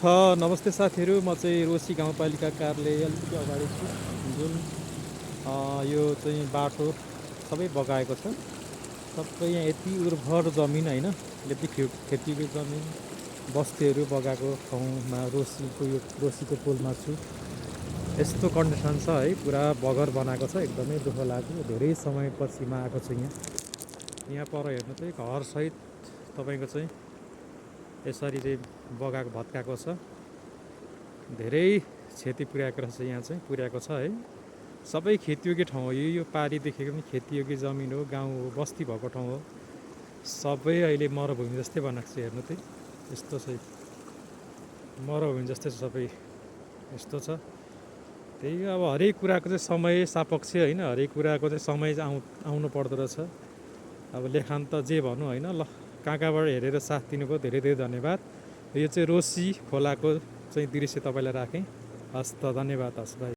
नमस्ते साथीहरू, म चाहिँ रोसी गाउँपालिका कार्यालय अलिकति अगाडि छु। जुन यो चाहिँ बाटो सबै बगाएको छ। सबै यहाँ यति उर्वर जमिन होइन, यति खेतीको जमिन बस्तीहरू बगाएको ठाउँमा रोसीको पुलमा छु। यस्तो कन्डिसन छ है, पुरा बगर बनाएको छ। एकदमै दुःख लाग्यो, धेरै समयपछि म आएको छु यहाँ पर हेर्नु चाहिँ घरसहित तपाईँको चाहिँ यसरी चाहिँ बगाएको भत्काएको छ। धेरै क्षति पुर्याएको रहेछ, यहाँ चाहिँ पुर्याएको छ है। सबै खेतीयोगी ठाउँ हो, यो पारी देखेको पनि खेतीयोगी जमिन हो, गाउँ हो, बस्ती भएको ठाउँ हो। सबै अहिले मरुभूमि जस्तै बनाएको छ। हेर्नु चाहिँ यस्तो छ, मरुभूमि जस्तै सबै यस्तो छ। त्यही अब हरेक कुराको चाहिँ समय सापेक्ष होइन, हरेक कुराको चाहिँ समय आउनु पर्दो रहेछ। अब लेखान त जे भनौँ होइन। ल, कहाँबाट हेरेर साथ दिनुभयो, धेरै धेरै धन्यवाद। यो चाहिँ रोसी खोलाको चाहिँ दृश्य तपाईँलाई राखेँ। हस् त, धन्यवाद। हस्, बाई।